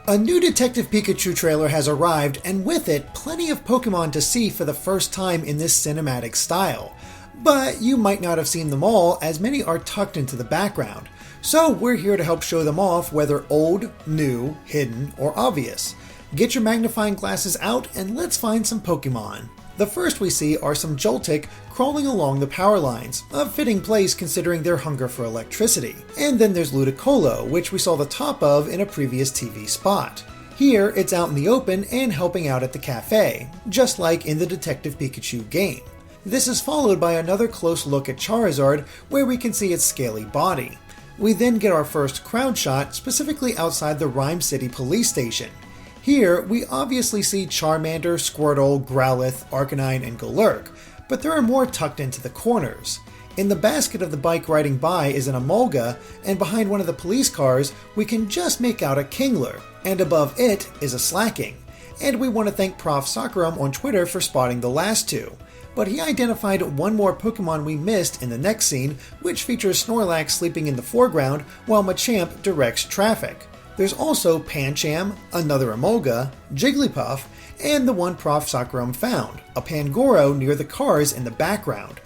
A new Detective Pikachu trailer has arrived, and with it, plenty of Pokemon to see for the first time in this cinematic style. But you might not have seen them all, as many are tucked into the background. So we're here to help show them off, whether old, new, hidden, or obvious. Get your magnifying glasses out and let's find some Pokemon. The first we see are some Joltik crawling along the power lines, a fitting place considering their hunger for electricity. And then there's Ludicolo, which we saw the top of in a previous TV spot. Here, it's out in the open and helping out at the cafe, just like in the Detective Pikachu game. This is followed by another close look at Charizard, where we can see its scaly body. We then get our first crowd shot, specifically outside the Rhyme City police station. Here, we obviously see Charmander, Squirtle, Growlithe, Arcanine, and Golurk, but there are more tucked into the corners. In the basket of the bike riding by is an Emolga, and behind one of the police cars, we can just make out a Kingler, and above it is a Slacking. And we want to thank Prof. Sakuram on Twitter for spotting the last two. But he identified one more Pokemon we missed in the next scene, which features Snorlax sleeping in the foreground while Machamp directs traffic. There's also Pancham, another Emolga, Jigglypuff, and the one Prof. Sakuram found, a Pangoro near the cars in the background.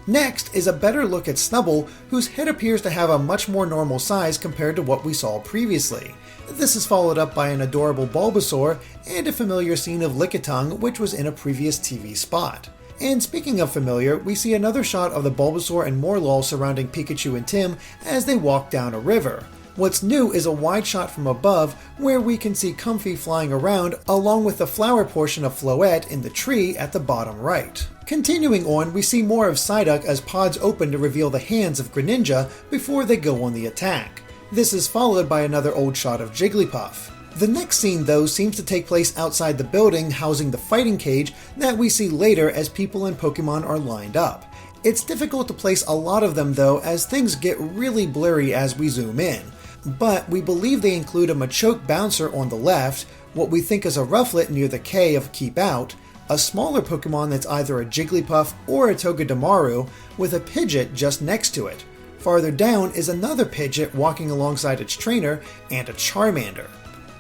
Next is a better look at Snubbull, whose head appears to have a much more normal size compared to what we saw previously. This is followed up by an adorable Bulbasaur and a familiar scene of Lickitung, which was in a previous TV spot. And speaking of familiar, we see another shot of the Bulbasaur and Morlul surrounding Pikachu and Tim as they walk down a river. What's new is a wide shot from above where we can see Comfey flying around along with the flower portion of Floette in the tree at the bottom right. Continuing on, we see more of Psyduck as pods open to reveal the hands of Greninja before they go on the attack. This is followed by another old shot of Jigglypuff. The next scene though seems to take place outside the building housing the fighting cage that we see later as people and Pokemon are lined up. It's difficult to place a lot of them though, as things get really blurry as we zoom in. But we believe they include a Machoke Bouncer on the left, what we think is a Rufflet near the K of Keep Out, a smaller Pokemon that's either a Jigglypuff or a Togedemaru, with a Pidgeot just next to it. Farther down is another Pidgeot walking alongside its trainer, and a Charmander.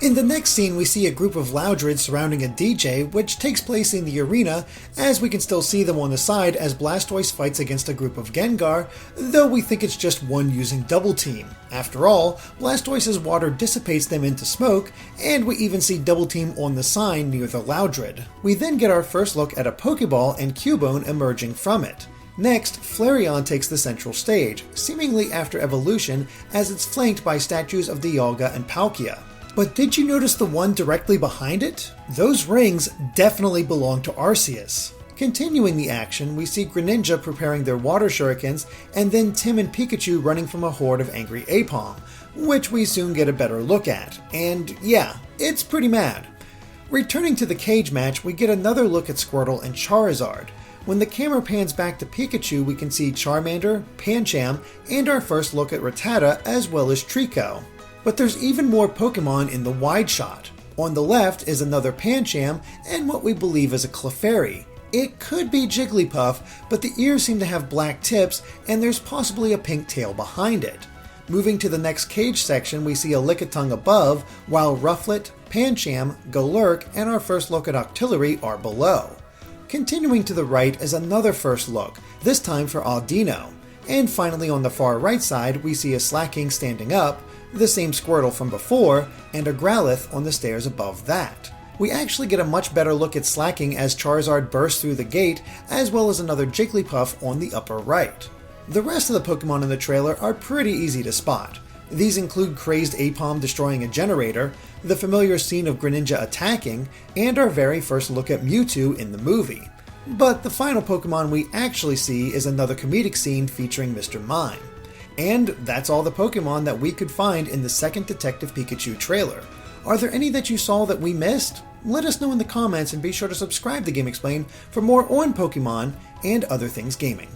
In the next scene, we see a group of Loudreds surrounding a DJ, which takes place in the arena, as we can still see them on the side as Blastoise fights against a group of Gengar, though we think it's just one using Double Team. After all, Blastoise's water dissipates them into smoke, and we even see Double Team on the sign near the Loudred. We then get our first look at a Pokeball and Cubone emerging from it. Next, Flareon takes the central stage, seemingly after evolution, as it's flanked by statues of Dialga and Palkia. But did you notice the one directly behind it? Those rings definitely belong to Arceus. Continuing the action, we see Greninja preparing their water shurikens, and then Tim and Pikachu running from a horde of angry Aipom, which we soon get a better look at. And yeah, it's pretty mad. Returning to the cage match, we get another look at Squirtle and Charizard. When the camera pans back to Pikachu, we can see Charmander, Pancham, and our first look at Rattata as well as Trico. But there's even more Pokemon in the wide shot. On the left is another Pancham and what we believe is a Clefairy. It could be Jigglypuff, but the ears seem to have black tips and there's possibly a pink tail behind it. Moving to the next cage section, we see a Lickitung above, while Rufflet, Pancham, Golurk, and our first look at Octillery are below. Continuing to the right is another first look, this time for Audino. And finally on the far right side, we see a Slacking standing up, the same Squirtle from before, and a Growlithe on the stairs above that. We actually get a much better look at Slacking as Charizard bursts through the gate, as well as another Jigglypuff on the upper right. The rest of the Pokemon in the trailer are pretty easy to spot. These include crazed Aipom destroying a generator, the familiar scene of Greninja attacking, and our very first look at Mewtwo in the movie. But the final Pokemon we actually see is another comedic scene featuring Mr. Mime. And that's all the Pokemon that we could find in the second Detective Pikachu trailer. Are there any that you saw that we missed? Let us know in the comments and be sure to subscribe to GameXplain for more on Pokemon and other things gaming.